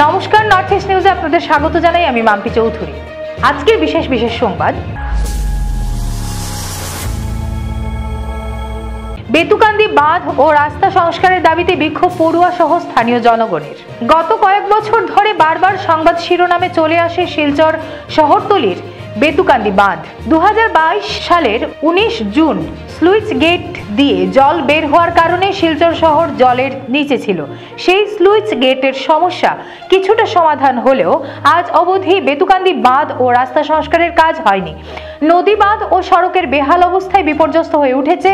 নমস্কার, north east নিউজে আপনাদের স্বাগত জানাই। আমি মাম্পি চৌধুরী। আজকের বিশেষ সংবাদ, বেতুকান্দি বাঁধ ও রাস্তা সংস্কারের দাবিতে বিক্ষোভ পড়ুয়া সহ স্থানীয় জনগণের। গত কয়েক বছর ধরে বারবার সংবাদ শিরোনামে চলে আসে শিলচর শহরতলির বেতুকান্দি বাঁধ। 2022 সালের 19 জুন স্লুইস গেট দিয়ে জল বের হওয়ার কারণে শিলচর শহর জলের নিচে ছিল। সেই স্লুইস গেটের সমস্যা কিছুটা সমাধান হলেও আজ অবধি বেতুকান্দি বাঁধ ও রাস্তা সংস্কারের কাজ হয়নি। নদী বাঁধ ও সড়কের বেহাল অবস্থায় বিপর্যস্ত হয়ে উঠেছে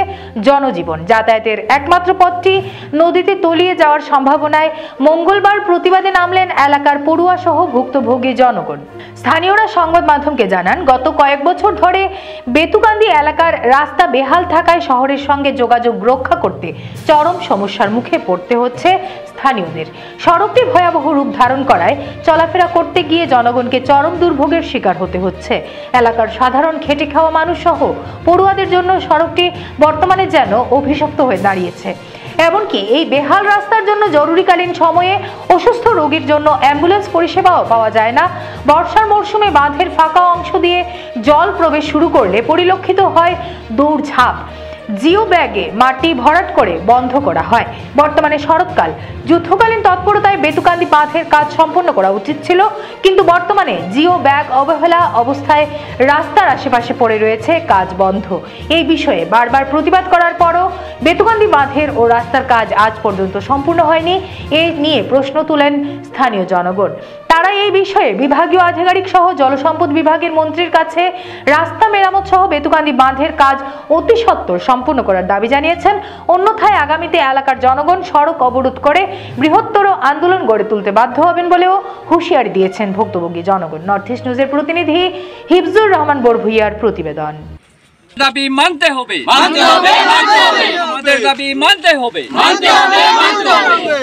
জনজীবন। যাতায়াতের একমাত্র পথটি নদীতে তলিয়ে যাওয়ার সম্ভাবনায় মঙ্গলবার প্রতিবাদে নামলেন এলাকার পড়ুয়া সহ ভুক্তভোগী জনগণ। স্থানীয়রা সংবাদ মাধ্যমকে জানান, গত কয়েক বছর ধরে বেতুকান্দি এলাকার রাস্তা বেহাল থাকায় শহরের সঙ্গে যোগাযোগ রক্ষা করতে চরম সমস্যার মুখে পড়তে হচ্ছে স্থানীয়দের। সড়কটি ভয়াবহ রূপ ধারণ করায় চলাফেরা করতে গিয়ে জনগণকে চরম দুর্ভোগের শিকার হতে হচ্ছে। এলাকার সাধারণ খেটে খাওয়া মানুষ সহ পড়ুয়াদের জন্য সড়কটি বর্তমানে যেন অভিশপ্ত হয়ে দাঁড়িয়েছে। এমনকি এই বেহাল রাস্তার জন্য জরুরিকালীন সময়ে অসুস্থ রোগীর জন্য অ্যাম্বুলেন্স পরিষেবাও পাওয়া যায় না। বর্ষার মরশুমে বাঁধের ফাঁকা অংশ দিয়ে জল প্রবেশ শুরু করলে পরিলক্ষিত হয় দৌড়ঝাঁপ। জিও ব্যাগে মাটি ভরাট করে বন্ধ করা হয়। বর্তমানে শরৎকাল, যুদ্ধকালীন তৎপরতায় বেতুকান্দি বাঁধের কাজ সম্পন্ন করা উচিত ছিল, কিন্তু বর্তমানে জিও ব্যাগ অবহেলা অবস্থায় রাস্তার আশেপাশে পড়ে রয়েছে, কাজ বন্ধ। এই বিষয়ে বারবার প্রতিবাদ করার পরও বেতুকান্দি বাঁধের ও রাস্তার কাজ আজ পর্যন্ত সম্পূর্ণ হয়নি। এই নিয়ে প্রশ্ন তুলেন স্থানীয় জনগণ। তারা এই বিষয়ে বিভাগীয় আধিকারিক সহ জলসম্পদ বিভাগের মন্ত্রীর কাছে রাস্তা মেরামত সহ বেতুকান্দি বাঁধের কাজ অতি সত্বর সম্পূর্ণ করার দাবি জানিয়েছেন। অন্যথায় আগামীতে এলাকার জনগণ সড়ক অবরোধ করে বৃহত্তর আন্দোলন গড়ে তুলতে বাধ্য হবেন বলেও হুঁশিয়ারি দিয়েছেন ভুক্তভোগী জনগণ। নর্থ ইস্ট নিউজের প্রতিনিধি হিফজুর রহমান বড়ভুইয়ার প্রতিবেদন। দাবি মানতে হবে, আমাদের দাবি মানতে হবে,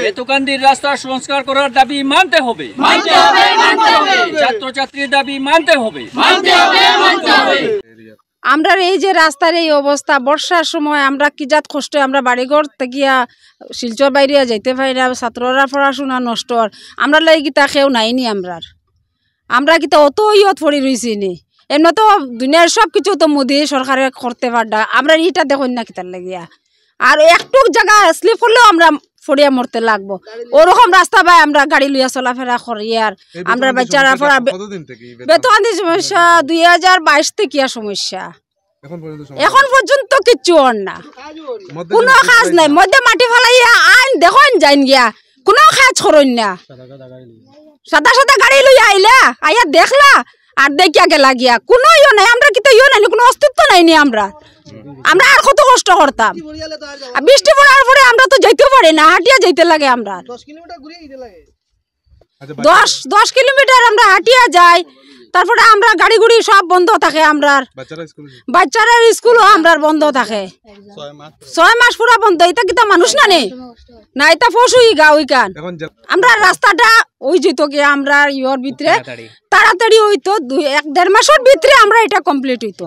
বেতুকান্দির রাস্তা সংস্কার করার দাবি মানতে হবে, ছাত্রছাত্রীর দাবি মানতে হবে। আমরা এই যে রাস্তার এই অবস্থা, বর্ষার সময় আমরা কি জাত কষ্ট, আমরা বাড়িঘর গিয়া শিলচর বাইরে যাইতে পারি না, ছাত্ররা পড়াশোনা নষ্ট, আমরা লাগে গীতা খেয়েও নাইনি। আমরা গীতা অত ইয়ত পড়ি রয়েছি নি। এমনি তো দুনিয়ার সব কিছু তো মোদী সরকারে করতে পারডা, আমরা এইটা দেখুন না কিতার লাগিয়া। আর একটু জায়গা স্লিপ করলেও আমরা ফড়িয়া মরতে লাগবো। ওরকম রাস্তা ভাই আমরা গাড়ি লইয়া চলাফেরা করি। আর আমরা বাচ্চারা পড়া বেতুকান্দি সমস্যা 2022 থেকে সমস্যা, এখন পর্যন্ত কিচ্ছু আর না, কোনো কাজ নাই। মধ্যে মাটি ফেলাইয়া আইন দেখুন যাইন গিয়া, কোনো কাজ করুন না। সাদা সাদা গাড়ি লইয়া আইয়া দেখলা আর দেখিয়া গেলা গিয়া, কোনো ইয়ে নাই। আমরা কিন্তু ইয়ে নাই, কোনো অস্তিত্ব নাইনি। আমরা আর কত কষ্ট করতাম। বৃষ্টি পড়ার পরে আমরা তো যাইতে পারি না, হাঁটিয়া যাইতে লাগে। আমরা 10 কিলোমিটার আমরা হাঁটিয়া যাই। তারপরে আমরা গাড়ি গুড়ি সব বন্ধ থাকে। আমরা বাচ্চারা স্কুলও আমরা বন্ধ থাকে, 6 মাস পুরা বন্ধ। এটা কিন্তু মানুষ না নেই না, এটা পশুই গা ওইখান। আমরা রাস্তাটা ওই যেত গিয়ে আমরা ইয়র ভিতরে তাড়াতাড়ি হইতো, 1-1.5 মাসের ভিতরে আমরা এটা কমপ্লিট হইতো,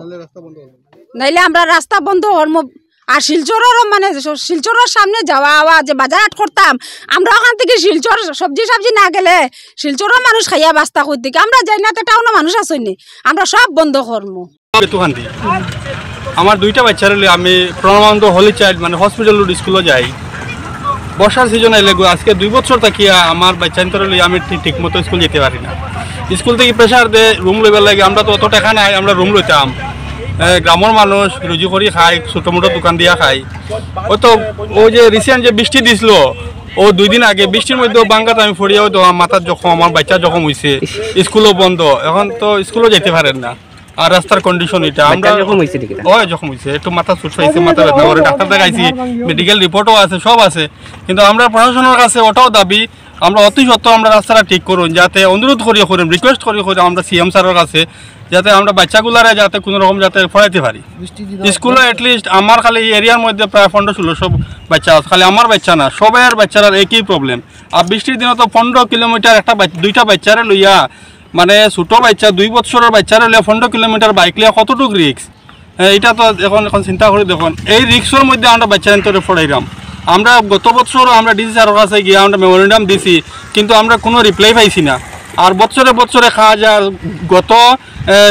নাইলে আমরা রাস্তা বন্ধ হরম। আর শিলচরেরও মানে শিলচরের সামনে যাওয়া আওয়া যে বাজার হাট করতাম, আমরা ওখান থেকে শিলচর সবজি না গেলে শিলচরের মানুষ খাইয়া বাস্তা করতে, আমরা যাই না তো টাউনে মানুষ আসেনি, আমরা সব বন্ধ করম। বেতুকান্দি আমার 2টা বাচ্চার আমি প্রণামানন্দ হলি চাইল্ড মানে হসপিটাল স্কুলে যাই। বর্ষার সিজন এলে আজকে 2 বছর থাকিয়া আমার বাচ্চান্তর আমি ঠিক মতো স্কুল যেতে পারি না। স্কুল থেকে প্রেশার দিয়ে রুম লইবার লাগে, আমরা তো অত টাকা নাই, আমরা রুম লইতাম। গ্রামের মানুষ রুজি করি খাই, ছোটো মোটো দোকান দিয়া খাই। ও তো ওই যে রিসেন্ট যে বৃষ্টি দিছিল, ও 2 দিন আগে বৃষ্টির মধ্যে বাঙ্গাত আমি ফড়িয়াও তো মাথার জখম, আমার বাচ্চা জখম হয়েছে, স্কুলও বন্ধ, এখন তো স্কুলও যেতে পারেন না। আর রাস্তার কন্ডিশন এটা আমরা জখম হয়েছে, একটু মাথা চুট পাইছে, মাথা ব্যথা করে ডাক্তার দেখাইছি, মেডিকেল রিপোর্টও আছে, সব আছে। কিন্তু আমরা প্রশাসনের কাছে ওটাও দাবি, আমরা অতি সত্ত্বেও আমরা রাস্তাটা ঠিক করুন, যাতে অনুরোধ করিয়া করেন, রিকোয়েস্ট করি আমরা সিএম স্যারের কাছে, যাতে আমরা বাচ্চাগুলারে যাতে কোনো রকম যাতে পড়াইতে পারি স্কুলে। অ্যাটলিস্ট আমার খালি এরিয়ার মধ্যে প্রায় 15-16 সব বাচ্চা আছে, খালি আমার বাচ্চা না, সবার বাচ্চারা একই প্রবলেম। আর বৃষ্টির দিনে তো 15 কিলোমিটার একটা 2টা বাচ্চারে লইয়া, মানে ছোটো বাচ্চা 2 বছরের বাচ্চারে লইয়া 15 কিলোমিটার বাইক লিয়া কতটুকু রিক্স। এটা তো এখন চিন্তা করে দেখুন, এই রিক্সের মধ্যে আমরা বাচ্চা এন্তরে পড়াইলাম। আমরা গত বছর আমরা ডিসি স্যারের কাছে গিয়ে আমরা মেমোরেন্ডাম দিছি, কিন্তু আমরা কোনো রিপ্লাই পাইছি না। আর বছরে বছরে খাওয়া যায়, গত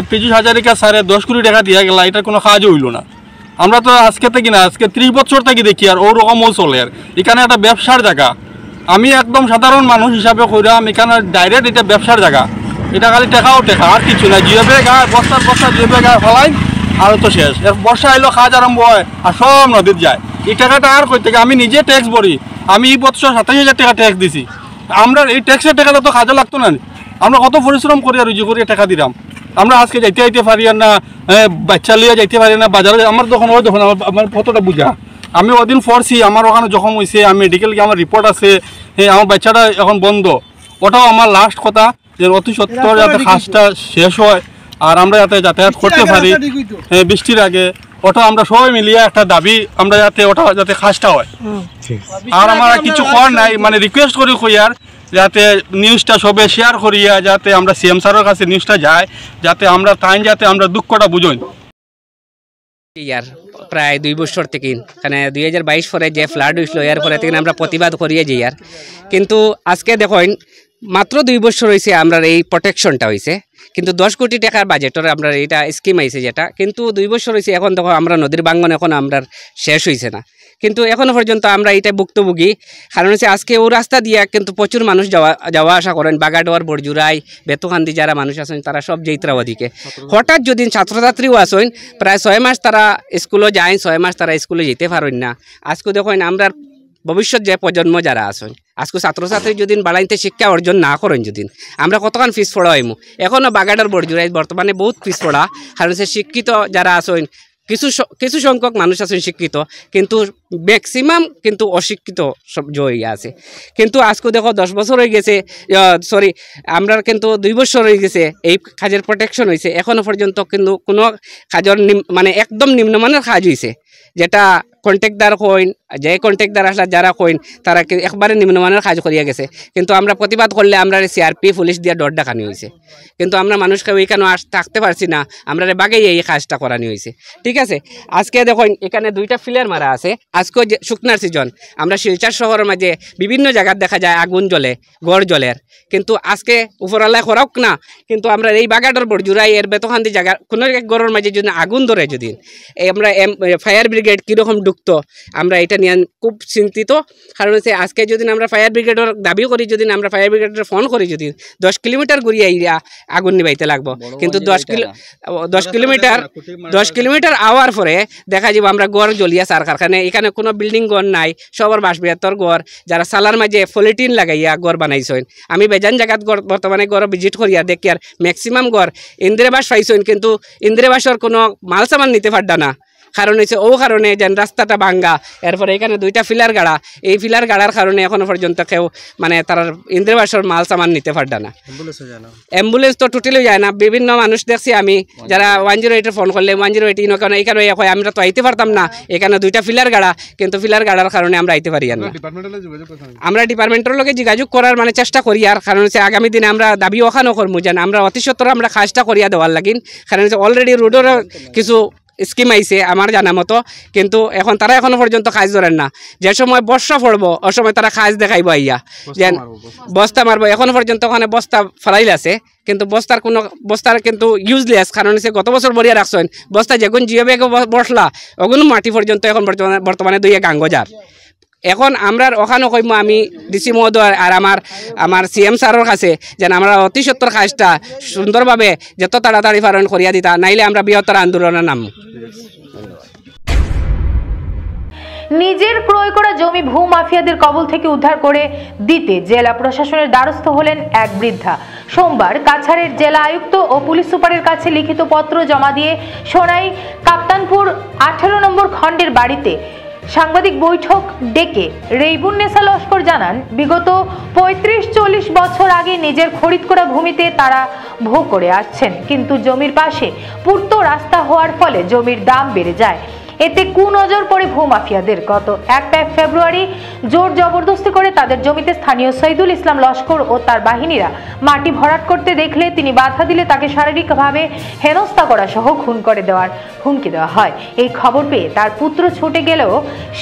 পীযূষ হাজারিকা স্যারে 10 কোটি টাকা দিয়া গেল, এটা কোনো কাজও হইল না। আমরা তো আজকে থেকে না, আজকে 30 বছর থেকে দেখি আর ওরকমও চলে। আর এখানে একটা ব্যবসার জায়গা, আমি একদম সাধারণ মানুষ হিসাবে কইরাম, এখানে ডাইরেক্ট এটা ব্যবসার জায়গা। এটা খালি টেকাও টেকা, আর কিছু না। জিওবে গায়ে বস্তার বস্তা জিওবে গায়ে ফেলাই আর তো শেষ। বর্ষা এলো কাজ আরম্ভ হয় আর সব নদীর যায়। এই টাকাটা আর কই থেকে? আমি নিজে ট্যাক্স ভরি, আমি এই বছর 27,000 টাকা ট্যাক্স দিছি। আমরা এই ট্যাক্সের টাকাটা তো কাজে লাগতো না। আমরা কত পরিশ্রম করি আর রুজি করিয়া টাকা দিলাম। আমরা আজকে যাইতে পারি না, বাচ্চা লিয়ে যাইতে পারি না বাজারে। আমার যখন হয় তখন আমার কতটা বুঝা, আমি ওদিন পড়ছি, আমার ওখানে জখম হয়েছে, আমি মেডিকেল গিয়ে আমার রিপোর্ট আছে, আমার বাচ্চাটা এখন বন্ধ। ওটাও আমার লাস্ট কথা যে অতি সত্তর যাতে কাজটা শেষ হয় আর আমরা যাতে যাতায়াত করতে পারি বৃষ্টির আগে। ওটা আমরা সবাই মিলিয়ে একটা দাবি, আমরা যাতে ওটা যাতে কাজটা হয়। আর আমার কিছু করার নাই, মানে রিকোয়েস্ট করি কইয়ার যাতে নিউজটা সবে শেয়ার করিয়া যাতে আমরা সিএম স্যারের কাছে নিউজটা যায়, যাতে আমরা তাই যাতে আমরা দুঃখটা বুঝই। ইয়ার প্রায় 2 বছর থেকে এখানে 2022 পরে যে ফ্লাড হয়েছিল এর পরে থেকে আমরা প্রতিবাদ করিয়ে যাই। আর কিন্তু আজকে দেখেন মাত্র 2 বছর হয়েছে আমরা এই প্রোটেকশনটা হয়েছে, কিন্তু 10 কোটি টাকার বাজেটের আমরা এটা স্কিম আইছে যেটা, কিন্তু 2 বছর হয়েছে। এখন দেখো আমরা নদীর বাঙ্গন এখন আমরা শেষ হয়েছে না, কিন্তু এখনো পর্যন্ত আমরা এটা ভুক্তভোগী। কারণ হচ্ছে আজকে ও রাস্তা দিয়ে কিন্তু প্রচুর মানুষ যাওয়া আসা করেন, বাগাডোয়ার, বড়জুরাই, বেতুকান্দি যারা মানুষ আছেন তারা সব যেইত্রা ওদিকে। হঠাৎ যদি ছাত্রছাত্রীও আসেন, প্রায় 6 মাস তারা স্কুলে যায়, 6 মাস তারা স্কুলে যেতে পারেন না। আজকে দেখেন আমরা ভবিষ্যৎ যে প্রজন্ম যারা আছেন, আজকে ছাত্রছাত্রী যদি বাড়াইতে শিক্ষা অর্জন না করেন, যদি আমরা কতক্ষণ ফিস পড়া হইমু। এখনও বাগাডার বড়জুরাই বর্তমানে বহুত ফিস পড়া, কারণ সে শিক্ষিত যারা আছেন কিছু সংখ্যক মানুষ আছেন শিক্ষিত, কিন্তু ম্যাক্সিমাম কিন্তু অশিক্ষিত সব জয়ী আছে। কিন্তু আজকে দেখো 10 বছর হয়ে গেছে, আমরা কিন্তু 2 বছর হয়ে গেছে এই কাজের প্রোটেকশন হয়েছে। এখনো পর্যন্ত কিন্তু কোনো কাজের মানে একদম নিম্নমানের কাজ হয়েছে, যেটা কন্ট্রাক্টদার কইন, যে কন্ট্রাক্টদার আসলে যারা কইন তারা একবারে নিম্নমানের কাজ করিয়া গেছে। কিন্তু আমরা প্রতিবাদ করলে আমরা সিআরপি পুলিশ দিয়ে ডর ডাকানি হয়েছে, কিন্তু আমরা মানুষকে ওইখানে থাকতে পারছি না, আমরা বাগেই এই কাজটা করানি হয়েছে। ঠিক আছে, আজকে দেখুন এখানে 2টা ফিলার মারা আছে। আজকে যে শুকনার সিজন, আমরা শিলচর শহরের মাঝে বিভিন্ন জায়গায় দেখা যায় আগুন জ্বলে, গড় জ্বলের, কিন্তু আজকে উপরালায় খরাক না, কিন্তু আমরা এই বাগাডর বড়জুরাই এর বেতখান্দি জায়গা কোনো এক গড়ের মাঝে যদি আগুন ধরে, যদি আমরা ফায়ার ব্রিগেড কীরকম ঢুকতো, আমরা এটা নিয়ে খুব চিন্তিত। কারণ হচ্ছে আজকে যদি আমরা ফায়ার ব্রিগেডের দাবি করি, যদি আমরা ফায়ার ব্রিগেডের ফোন করি, যদি 10 কিলোমিটার ঘুরিয়ে আগুন নিবাইতে লাগবো, কিন্তু 10 কিলোমিটার আওয়ার পরে দেখা যাব আমরা গড় জ্বলিয়া সার কারখানে। এখানে কোনো বিল্ডিং গড় নাই, সবার বাসবিহাতর গড়, যারা সালার মাঝে পলিটিন লাগাইয়া গড় বানাইছেন। আমি বেজান জায়গাত বর্তমানে গড় ভিজিট করিয়া দেখি আর ম্যাক্সিমাম গড় ইন্দিরাবাস পাইছেন, কিন্তু ইন্দিরাবাসের কোনো মাল সামান নিতে পারডা না। কারণ হচ্ছে ও কারণে যেন রাস্তাটা ভাঙ্গা, এরপরে এখানে 2টা ফিলার গাড়া, এই ফিলার গাড়ার কারণে এখনো পর্যন্ত কেউ মানে তার ইন্দিরাবাসের মাল সামান নিতে পারডা না। অ্যাম্বুলেন্স তো টোটালি যায় না। বিভিন্ন মানুষ দেখছি আমি যারা 108 ফোন করলে 108 এখানে আমরা তো আইতে পারতাম না, এখানে 2টা ফিলার গাড়া, কিন্তু ফিলার গাড়ার কারণে আমরা আইতে পারি না। আমরা ডিপার্টমেন্টের লোকে যোগাযোগ করার মানে চেষ্টা করি, আর কারণ হচ্ছে আগামী দিনে আমরা দাবি ওখানেও করবো যেন আমরা অতি সত্বর আমরা কাজটা করিয়া দেওয়ার লাগিন। কারণ হচ্ছে অলরেডি রোডের কিছু স্কিম আইছে আমার জানা মতো, কিন্তু এখন তারা এখনো পর্যন্ত কাজ ধরেন না। যে সময় বর্ষা পড়বো ওই সময় তারা কাজ দেখাইব আইয়া যেন বস্তা মারবো। এখনো পর্যন্ত ওখানে বস্তা ফেলাইল আছে, কিন্তু বস্তার কিন্তু ইউজলেস। কারণ হচ্ছে গত বছর বরিয়া রাখছেন বস্তা, যখন জিও ব্যাগে বসলা ওগুলো মাটি পর্যন্ত এখন বর্তমানে 2 গাঙ্গ যার। এখন আমরা ওখানে কইম আমি ডিসি মহোদয় আর আমার সিএম স্যারের কাছে যেন আমরা অতি সত্তর কাজটা সুন্দরভাবে যত তাড়াতাড়ি পালন করিয়া দিতা, নাইলে আমরা বৃহত্তর আন্দোলনের নাম। নিজের ক্রয় করা জমি ভূমাফিয়াদের কবল থেকে উদ্ধার করে দিতে জেলা প্রশাসনের দ্বারস্থ হলেন এক বৃদ্ধা। সোমবার কাছাড়ের জেলা আয়ুক্ত ও পুলিশ সুপারের কাছে লিখিত পত্র জমা দিয়ে সোনাই কাপ্তানপুর 18 নম্বর খণ্ডের বাড়িতে সাংবাদিক বৈঠক ডেকে রেইবুন্নেসা লস্কর জানান, বিগত 35-40 বছর আগে নিজের খরিদ করা ভূমিতে তারা ভোগ করে আসছেন, কিন্তু জমির পাশে পূর্ত রাস্তা হওয়ার ফলে জমির দাম বেড়ে যায়। এতে কুনজর পড়ে ভূমাফিয়াদের। গত 1 ফেব্রুয়ারি জোর জবরদস্তি করে তাদের জমিতে স্থানীয় শহীদুল ইসলাম লস্কর ও তার বাহিনীরা মাটি ভরাট করতে দেখলে তিনি বাধা দিলে তাকে শারীরিকভাবে হেনস্থা করা সহ খুন করে দেওয়ার হুমকি দেওয়া হয়। এই খবর পেয়ে তার পুত্র ছুটে গেলেও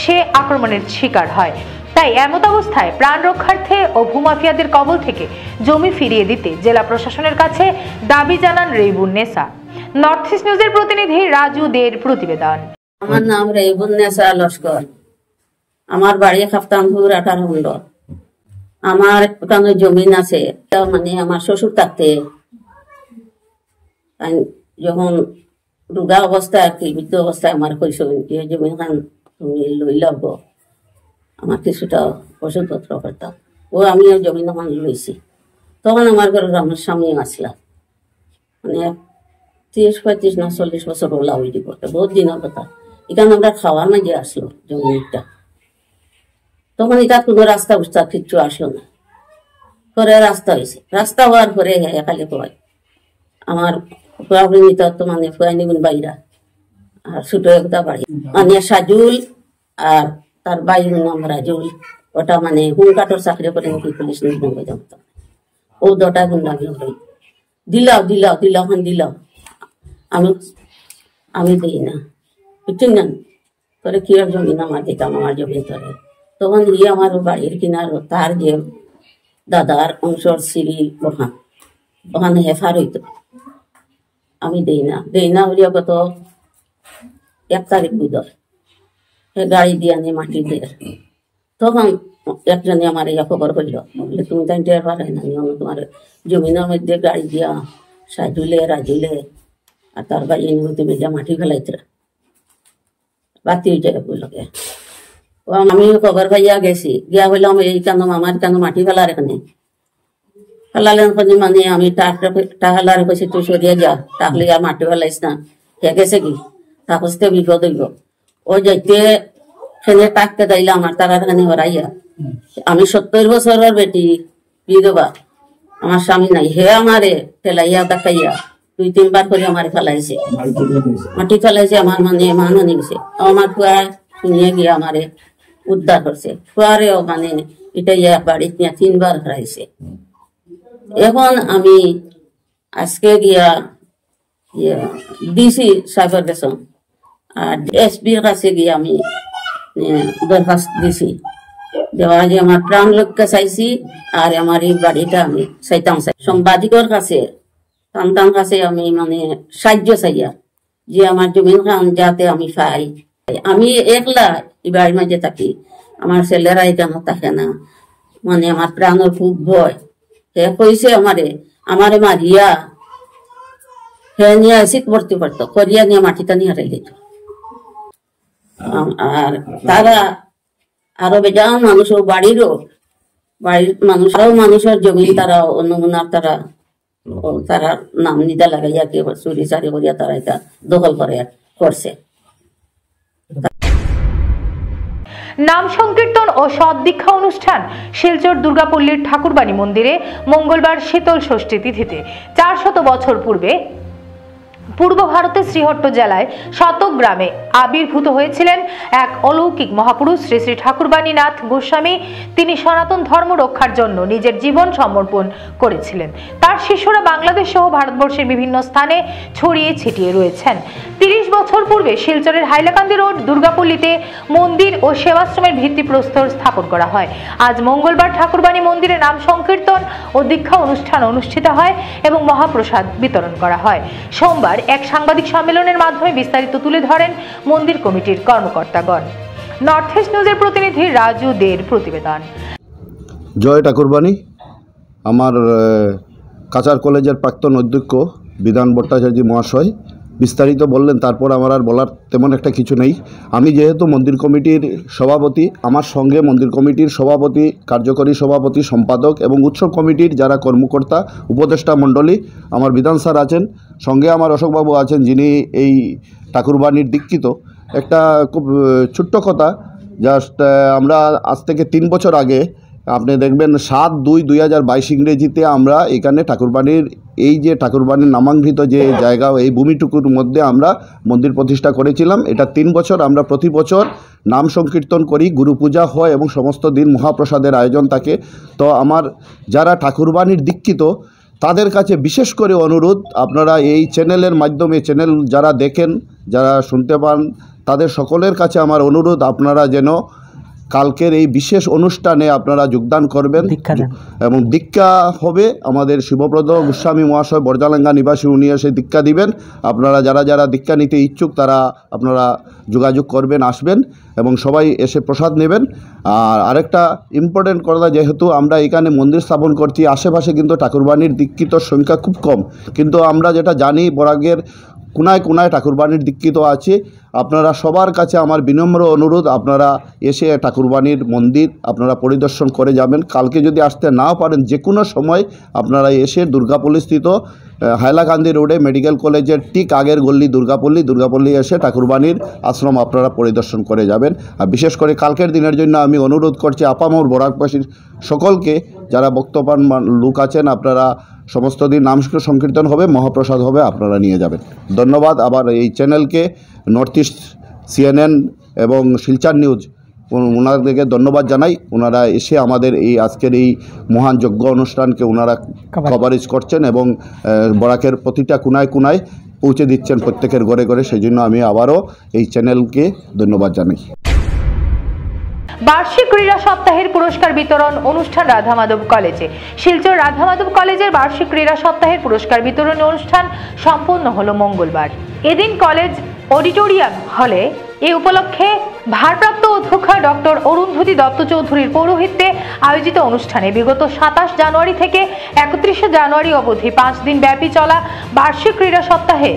সে আক্রমণের শিকার হয়। তাই এমত অবস্থায় প্রাণ রক্ষার্থে ও ভূমাফিয়াদের কবল থেকে জমি ফিরিয়ে দিতে জেলা প্রশাসনের কাছে দাবি জানান রেইবুন্নেসা। নর্থ ইস্ট নিউজের প্রতিনিধি রাজু দের প্রতিবেদন। আমার নাম রেইবুন্নেসা লস্কর। আমার বাড়ি খাফতানপুর 18 খণ্ড। আমার ওখানে জমিন আছে, মানে আমার শ্বশুর থাকতে যখন রোগা অবস্থায় আর কি বৃদ্ধ অবস্থায় আমার কইস জমিন খান তুমি লই লব, আমার কিছুটা ওষুধপত্র করতাম, ও আমিও জমিন ওখান লইছি। তখন আমার ঘরে আমার স্বামী আসলা, মানে 30-35 না 40 বছর ওলা হয়ে দিব, বহুত দিনের কথা। এখানে আমরা খাওয়ার মাঝে আসলো জমিটা। তখন এটা কোনো রাস্তা উস্তা কিচ্ছু আসলো না, পরে রাস্তা হয়েছে। রাস্তা হওয়ার পরে খালি কয় আমার মানে ফুয়াইনিগুন বাইরা আর ছোট একটা বাড়ি, মানে সাজুল আর তার বাইর নাম রাজুল, ওটা মানে হুন কাঠর চাকরি করে নাকি পুলিশ নিয়ে জানতো। ও দুটা গুন্ডামি হই দিলাও দিলাও দিলাও খান দিলাও, আমি দিই না, বুঝছেন না? তোরে কি আর জমিন আমার দিতাম, আমার জমিন তোরে। তখন আমার বাড়ির কিনার তার যে দাদার অংশর সিঁড়ি ওখানে হেফার হইত, আমি দেই না বলিয়া কত 1 তারিখ বুধর গাড়ি দিয়ে আনি মাটি দিয়ে। তখন একজনে আমার ইয়া খবর করলো, বলে তুমি তাই টের পারাই না তোমার জমিনের মধ্যে গাড়ি দিয়া সাজুলে রাজুলে আর তার বাড়ি তুমি যা মাটি ফেলাইতে বাতি হয়ে যায় বলকে। আমি খবর পাইয়া গেছি, গিয়া বললাম এই কেন আমার কেন মাটি ফেলার এখানে ফেলালেন, মানে আমি টাকালার কইছি তুই সরিয়ে যা, তাহলে আর মাটি ফেলাইস না, হে গেছে কি তাহলে বিপদ হইব। ও যাইতে সেনে টাকতে দিলে আমার তারা এখানে হরাইয়া, আমি 70 বছরের বেটি বিধবা, আমার স্বামী নাই, হে আমারে ফেলাইয়া দেখাইয়া 2-3 বার করে আমার ফেলাইছে, মাটি ফেলাইছে। আমার মানে মাননি গেছে, আমার ফুয়া শুনিয়ে গিয়ে আমারে উদ্ধার করছে। ফুয়ারেও মানে এটা বাড়িতে নিয়ে 3 বার হারাইছে। এখন আমি আজকে গিয়া ডিসি সাহেবের কাছে আর এসপির কাছে গিয়ে আমি দরখাস্ত দিছি, দেওয়া যে আমার প্রাণ রক্ষা চাইছি আর আমার এই বাড়িটা আমি চাইতাম চাই। সাংবাদিকর কাছে সন্তান কাছে আমি মানে সাহায্য চাইয়া যে আমার জমিন খান যাতে আমি পাই। আমি একলা এই বাড়ির মাঝে থাকি, আমার ছেলেরা এখানে থাকে না, মানে আমার প্রাণের খুব ভয়। হে কইছে আমারে মারিয়া হে নিয়ে আসি ভর্তি করতো, করিয়া নিয়ে মাটিটা নিয়ে হারাই দিত। আর তারা আরো বেজান মানুষ বাড়ির মানুষ আরো মানুষের জমি তারা নমুনার তারা নাম নিতে লাগাইয়া কি চুরি চারি করিয়া তারা এটা দখল করছে। নাম সংকীর্তন ও সদ্দীক্ষা অনুষ্ঠান শিলচর দুর্গাপল্লীর ঠাকুরবাণী মন্দিরে মঙ্গলবার শীতল ষষ্ঠী তিথিতে 400 বছর পূর্বে পূর্ব ভারতের শ্রীহট্ট জেলায় শতক গ্রামে আবির্ভূত হয়েছিলেন এক অলৌকিক মহাপুরুষ শ্রী শ্রী ঠাকুরবাণী নাথ গোস্বামী। তিনি সনাতন ধর্ম রক্ষার জন্য নিজের জীবন সমর্পণ করেছিলেন। তার শিষ্যরা বাংলাদেশ সহ ভারতবর্ষের বিভিন্ন স্থানে ছড়িয়ে ছিটিয়ে রয়েছেন। 30 বছর পূর্বে শিলচরের হাইলাকান্দি রোড দুর্গাপল্লীতে মন্দির ও সেবাশ্রমের ভিত্তিপ্রস্তর স্থাপন করা হয়। আজ মঙ্গলবার ঠাকুরবাণী মন্দিরে নাম সংকীর্তন ও দীক্ষা অনুষ্ঠান অনুষ্ঠিত হয় এবং মহাপ্রসাদ বিতরণ করা হয়। সোমবার এক সাংবাদিক সম্মেলনের মাধ্যমে বিস্তারিত তুলে ধরেন মন্দির কমিটির কর্মকর্তাগণ। নর্থ ইস্ট নিউজের প্রতিনিধি রাজু দের প্রতিবেদন। জয় ঠাকুরবাণী। আমার কাচার কলেজের প্রাক্তন অধ্যক্ষ বিধান ভট্টাচার্য মহাশয় বিস্তারিত বললেন, তারপর আমার আর বলার তেমন একটা কিছু নেই। আমি যেহেতু মন্দির কমিটির সভাপতি, আমার সঙ্গে মন্দির কমিটির সভাপতি, কার্যকরী সভাপতি, সম্পাদক এবং উৎসব কমিটির যারা কর্মকর্তা, উপদেষ্টা মণ্ডলী, আমার বিধান স্যার আছেন, সঙ্গে আমার অশোকবাবু আছেন যিনি এই ঠাকুরবাণীর দীক্ষিত। একটা খুব ছোট্ট কথা, জাস্ট আমরা আজ থেকে 3 বছর আগে আপনি দেখবেন 7/2/2022 ইংরেজিতে আমরা এখানে ঠাকুরবাড়ির এই যে ঠাকুরবাড়ির নামাঙ্কিত যে জায়গা এই ভূমিটুকুর মধ্যে আমরা মন্দির প্রতিষ্ঠা করেছিলাম। এটা 3 বছর আমরা প্রতি বছর নাম সংকীর্তন করি, গুরু পূজা হয় এবং সমস্ত দিন মহাপ্রসাদের আয়োজন থাকে। তো আমার যারা ঠাকুরবাড়ির দীক্ষিত তাদের কাছে বিশেষ করে অনুরোধ, আপনারা এই চ্যানেলের মাধ্যমে চ্যানেল যারা দেখেন, যারা শুনতে পান, তাদের সকলের কাছে আমার অনুরোধ আপনারা যেন কালকের এই বিশেষ অনুষ্ঠানে আপনারা যোগদান করবেন এবং দীক্ষা হবে। আমাদের শিবপ্রদ গোস্বামী মহাশয় বরজালাঙ্গা নিবাসী, উনি এসে দীক্ষা দিবেন। আপনারা যারা যারা দীক্ষা নিতে ইচ্ছুক তারা আপনারা যোগাযোগ করবেন, আসবেন এবং সবাই এসে প্রসাদ নেবেন। আর আরেকটা ইম্পর্টেন্ট কথা, যেহেতু আমরা এখানে মন্দির স্থাপন করছি, আশেপাশে কিন্তু ঠাকুরবাড়ির দীক্ষিতর সংখ্যা খুব কম, কিন্তু আমরা যেটা জানি বরাকের কোনায় কোনায় ঠাকুরবাড়ির দীক্ষিত আছে। আপনারা সবার কাছে আমার বিনম্র অনুরোধ, আপনারা এসে ঠাকুরবাড়ির মন্দির আপনারা পরিদর্শন করে যাবেন। কালকে যদি আসতে নাও পারেন, যে কোনো সময় আপনারা এসে দুর্গাপল্লীস্থিত হাইলাকান্দি রোডে মেডিকেল কলেজের ঠিক আগের গল্লি দুর্গাপল্লী এসে ঠাকুরবাড়ির আশ্রম আপনারা পরিদর্শন করে যাবেন। আর বিশেষ করে কালকের দিনের জন্য আমি অনুরোধ করছি আপামর বরাকবাসীর সকলকে, যারা বক্তব্যান লোক আছেন, আপনারা সমস্ত দিন নাম সংকীর্তন হবে, মহাপ্রসাদ হবে, আপনারা নিয়ে যাবেন। ধন্যবাদ। আবার এই চ্যানেলকে নর্থ ইস্ট CNN এবং শিলচর নিউজ ওনাদেরকে ধন্যবাদ জানাই। ওনারা এসে আমাদের এই আজকের এই মহান যজ্ঞ অনুষ্ঠানকে ওনারা কভারেজ করছেন এবং বরাকের প্রতিটা কোনায় কোনায় পৌঁছে দিচ্ছেন, প্রত্যেকের ঘরে ঘরে। সেই জন্য আমি আবারও এই চ্যানেলকে ধন্যবাদ জানাই। বার্ষিক ক্রীড়া সপ্তাহের পুরস্কার বিতরণ অনুষ্ঠান রাধামাধব কলেজে। শিলচর রাধামাধব কলেজের বার্ষিক ক্রীড়া সপ্তাহের পুরস্কার বিতরণ অনুষ্ঠান সম্পন্ন হলো মঙ্গলবার। এদিন কলেজ অডিটোরিয়াম হলে এই উপলক্ষে ভারপ্রাপ্ত অধ্যক্ষ ডক্টর অরুন্ধতী দত্ত চৌধুরীর পৌরোহিত্যে আয়োজিত অনুষ্ঠানে বিগত 27 জানুয়ারি থেকে 31 জানুয়ারি অবধি 5 দিন ব্যাপী চলা বার্ষিক ক্রীড়া সপ্তাহে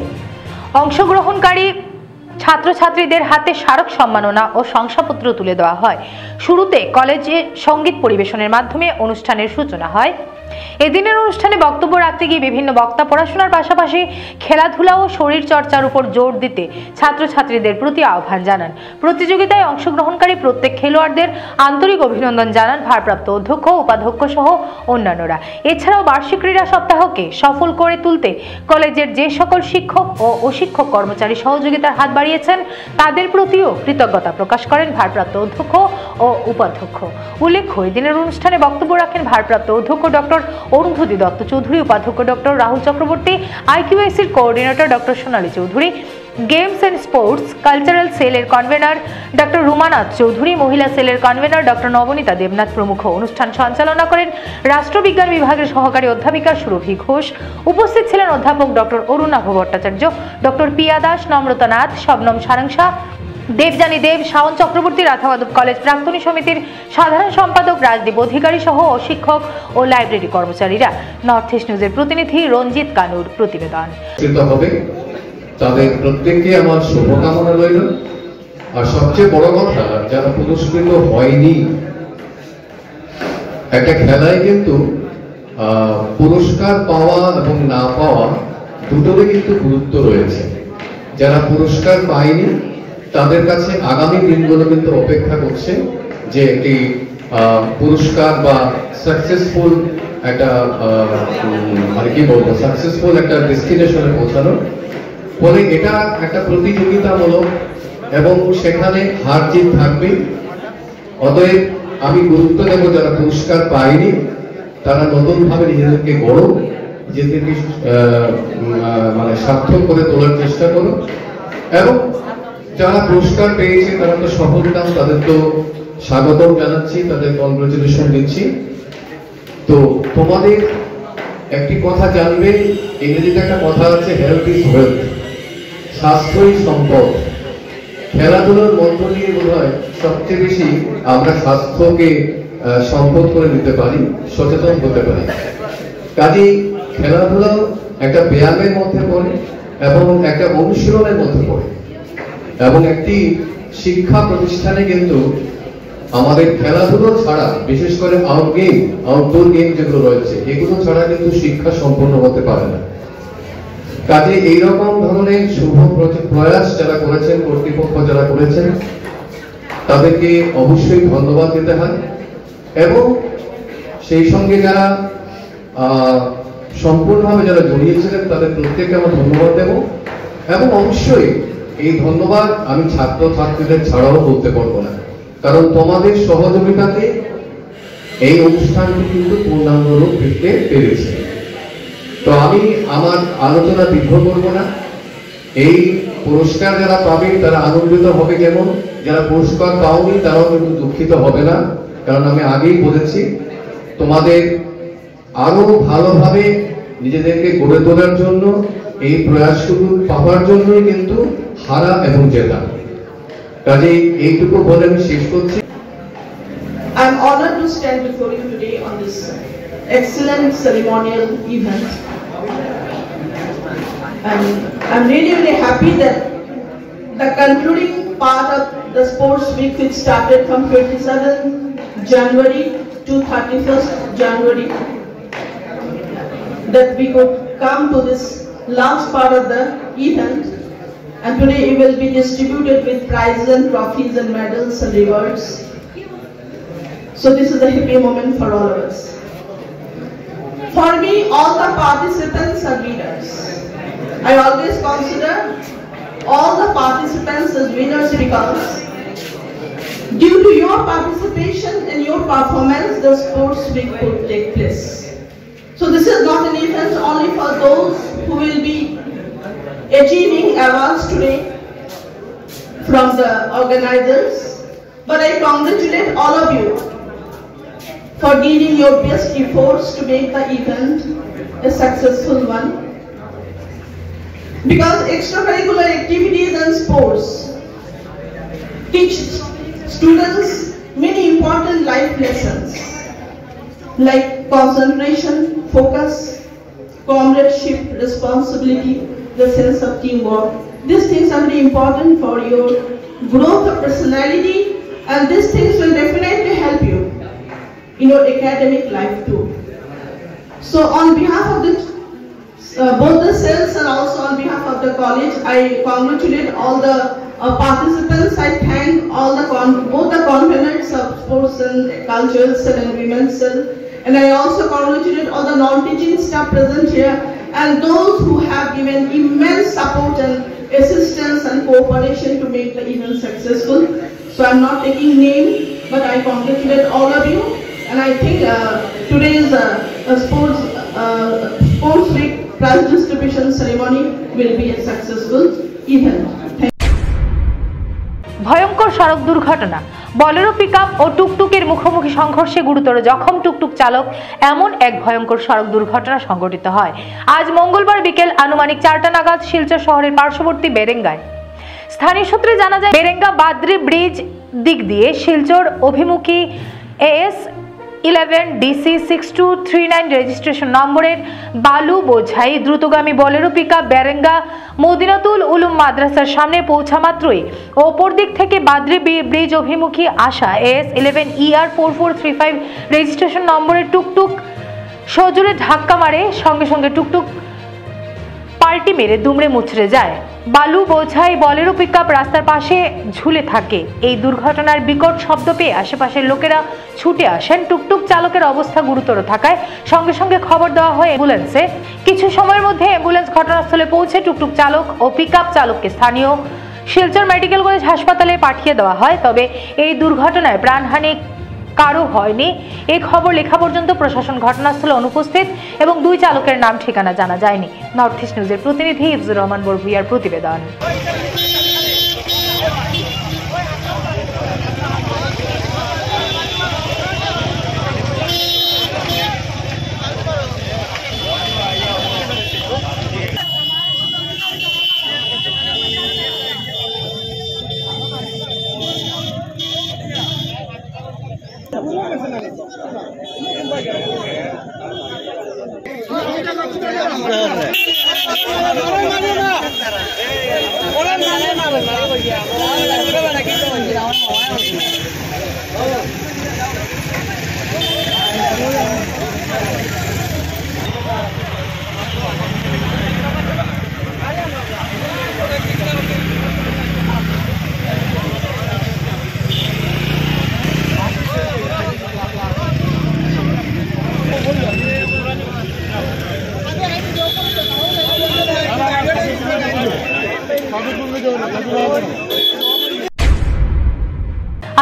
অংশগ্রহণকারী ছাত্রছাত্রীদের হাতে স্মারক সম্মাননা ও শংসাপত্র তুলে দেওয়া হয়। শুরুতে কলেজে সঙ্গীত পরিবেশনের মাধ্যমে অনুষ্ঠানের সূচনা হয়। এদিনের অনুষ্ঠানে বক্তব্য রাখতে গিয়ে বিভিন্ন বক্তা পড়াশোনার পাশাপাশি খেলাধুলা ও শরীর চর্চার উপর জোর দিতে ছাত্রছাত্রীদের প্রতি আহ্বান জানান। প্রতিযোগিতায় অংশগ্রহণকারী প্রত্যেক খেলোয়াড়দের আন্তরিক অভিনন্দন জানান ভারপ্রাপ্ত অধ্যক্ষ, উপাধ্যক্ষ সহ অন্যান্যরা। এছাড়াও বার্ষিক ক্রীড়া সপ্তাহকে সফল করে তুলতে কলেজের যে সকল শিক্ষক ও অশিক্ষক কর্মচারী সহযোগিতার হাত বাড়িয়েছেন তাদের প্রতিও কৃতজ্ঞতা প্রকাশ করেন ভারপ্রাপ্ত অধ্যক্ষ ও উপাধ্যক্ষ। উল্লেখ্য, এদিনের অনুষ্ঠানে বক্তব্য রাখেন ভারপ্রাপ্ত অধ্যক্ষ ডক্টর অরুন্ধতী দত্ত চৌধুরী, উপাধ্যক্ষ ডক্টর রাহুল চক্রবর্তী, IQACর coordinator doctor Sonali Chowdhury, games and sports cultural সেলের কনভেনার ডক্টর রুমানাথ চৌধুরী, মহিলা সেলের কনভেনার ডক্টর নবনীতা দেবনাথ প্রমুখ। অনুষ্ঠান সঞ্চালনা করেন রাষ্ট্রবিজ্ঞান বিভাগের সহকারী অধ্যাপিকা সুরভি ঘোষ। উপস্থিত ছিলেন অধ্যাপক ডক্টর অরুণাভ ভট্টাচার্য, ডক্টর পিয়া দাস, নম্রতা নাথ, শবনম সারাংসা, দেবযানী দেব, শাওন চক্রবর্তী, রাধামাধব কলেজ প্রাক্তনী সমিতির সাধারণ সম্পাদক রাজদীপ অধিকারী সহ শিক্ষক ও লাইব্রেরি কর্মচারীরা। নর্থ ইস্ট নিউজের প্রতিনিধি রঞ্জিত কানুর প্রতিবেদন। তাদের প্রত্যেককে আমার শুভকামনা রইল। আর সবচেয়ে বড় কথা, যারা পুরস্কৃত হয়নি, একটা খেলায় কিন্তু পুরস্কার পাওয়া এবং না পাওয়া দুটোরই কিন্তু গুরুত্ব রয়েছে। যারা পুরস্কার পায়নি তাদের কাছে আগামী দিনগুলো কিন্তু অপেক্ষা করছে যে একটি পুরস্কার বা সাকসেসফুল একটা মানে কি বলবো, সাকসেসফুল একটা ডেস্টিনেশনে পৌঁছানো। ফলে এটা একটা প্রতিযোগিতামূলক এবং সেখানে হার জিত থাকবে। অতএব আমি গুরুত্ব দেব যারা পুরস্কার পায়নি তারা নতুনভাবে নিজেদেরকে গড়ো, নিজেদেরকে মানে সার্থক করে তোলার চেষ্টা করো। এবং যারা পুরস্কার পেয়েছে তারা তো সফলতা, তাদের তো স্বাগতম জানাচ্ছি, তাদের কংগ্রেচুলেশন দিচ্ছি। তো তোমাদের একটি কথা জানবে, ইংরেজিতে একটা কথা আছে, হেলথ ইজ ওয়েলথ, স্বাস্থ্যই সম্পদ। খেলাধুলার মধ্য দিয়ে বোধ হয় সবচেয়ে বেশি আমরা স্বাস্থ্যকে সম্পদ করে নিতে পারি, সচেতন হতে পারি। কাজেই খেলাধুলা একটা ব্যায়ামের মধ্যে পড়ে এবং একটা অনুশীলনের মধ্যে পড়ে। এবং একটি শিক্ষা প্রতিষ্ঠানে কিন্তু আমাদের খেলাধুলো ছাড়া, বিশেষ করে আউটডোর গেম যেগুলো রয়েছে, এগুলো ছাড়া কিন্তু শিক্ষা সম্পন্ন হতে পারে না। কাজে এইরকম ধরনের শুভ প্রয়াস যারা করেছেন, কর্তৃপক্ষ যারা করেছেন, তাদেরকে অবশ্যই ধন্যবাদ দিতে হয়। এবং সেই সঙ্গে যারা সম্পূর্ণভাবে যারা জড়িয়েছিলেন তাদের প্রত্যেককে আমরা ধন্যবাদ দেব এবং অবশ্যই এই ধন্যবাদ আমি ছাত্রছাত্রীদের ছাড়াও বলতে পারবো না, কারণ তোমাদের সহযোগিতাতে এই অনুষ্ঠানটি কিন্তু পূর্ণাঙ্গ রূপ পেতে পেরেছে। তো আমি আমার আলোচনা দীর্ঘ করব না। এই পুরস্কার যারা পাবে তারা আনন্দিত হবে, যেমন যারা পুরস্কার পাওনি তারাও কিন্তু দুঃখিত হবে না, কারণ আমি আগেই বলেছি তোমাদের আরো ভালোভাবে নিজেদেরকে গড়ে তোলার জন্য এই প্রয়াসগুলো পাওয়ার জন্যই কিন্তু হারা এবং জেতা। কাজেই এইটুকু বলে আমি শেষ করছি। I am honored to stand before you today on this excellent ceremonial event. And I'm really happy that the concluding part of the sports week, which started from 27 January to 31st January, that we could come to this last part of the event, and today it will be distributed with prizes and trophies and medals and rewards. So this is a happy moment for all of us. For me, all the participants are winners. I always consider all the participants as winners because due to your participation and your performance, the sports week could take place. So this is not an event only for those who will be achieving awards today from the organizers, but I congratulate all of you for giving your best efforts to make the event a successful one. Because extracurricular activities and sports teach students many important life lessons like concentration, focus, comradeship, responsibility, the sense of teamwork. These things are very important for your growth of personality, and these things will definitely help you in your academic life too. So on behalf of both the cells and also on behalf of the college, I congratulate all the participants. I thank all both the conveners of sports and cultural cell and women's cell, and I also congratulate all the non-teaching staff present here and those who have given immense support and assistance and cooperation to make the event successful. So I'm not taking name, but I congratulate all of you. And I think today's sports week prize distribution ceremony will be a successful event. ভয়ঙ্কর সড়ক দুর্ঘটনা, Bolero pickup ও টুকটুকের মুখোমুখি সংঘর্ষে গুরুতর জখম টুকটুক চালক, এমন এক ভয়ঙ্কর সড়ক দুর্ঘটনা সংঘটিত হয় আজ মঙ্গলবার বিকেল আনুমানিক 4টা নাগাদ শিলচর শহরের পার্শ্ববর্তী বেরেঙ্গায়। স্থানীয় সূত্রে জানা যায় বেরেঙ্গা বাদ্রি ব্রিজ দিক দিয়ে শিলচর অভিমুখী AS 11 DC 6239 রেজিস্ট্রেশন নম্বরের বালু বোঝাই দ্রুতগামী বলেরো পিকআপ বেরেঙ্গা মদিনাতুল উলুম মাদ্রাসার সামনে পৌঁছা মাত্রই ওপর দিক থেকে বাদ্রি ব্রিজ অভিমুখী আসা AS 11 ER 4435 রেজিস্ট্রেশন নম্বরের টুকটুক সজোরে ধাক্কা মারে, সঙ্গে সঙ্গে টুকটুক পাল্টি মেরে দুমড়ে মুচড়ে যায়। বালু বোঝাই বলেরো পিকআপ রাস্তার পাশে ঝুলে থাকে। এই দুর্ঘটনার বিকট শব্দ পেয়ে আশেপাশের লোকেরা ছুটে আসেন। টুকটুক চালকের অবস্থা গুরুতর থাকায় সঙ্গে সঙ্গে খবর দেওয়া হয় অ্যাম্বুলেন্সে। কিছু সময়ের মধ্যে অ্যাম্বুলেন্স ঘটনাস্থলে পৌঁছে টুকটুক চালক ও পিকআপ চালককে স্থানীয় শিলচর মেডিকেল কলেজ হাসপাতালে পাঠিয়ে দেওয়া হয়। তবে এই দুর্ঘটনায় প্রাণহানি কারো হয়নি। এই খবর লেখা পর্যন্ত প্রশাসন ঘটনাস্থলে অনুপস্থিত এবং দুই চালকের নাম ঠিকানা জানা যায়নি। নর্থ ইস্ট নিউজের প্রতিনিধি ইফজুর রহমান বড়ভুইয়ার প্রতিবেদন।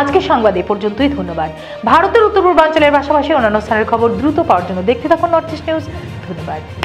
আজকের সংবাদ এ পর্যন্তই। ধন্যবাদ। ভারতের উত্তর পূর্বাঞ্চলের পাশাপাশি অন্যান্য স্থানের খবর দ্রুত পাওয়ার জন্য দেখতে থাকুন নর্থ ইস্ট নিউজ। ধন্যবাদ।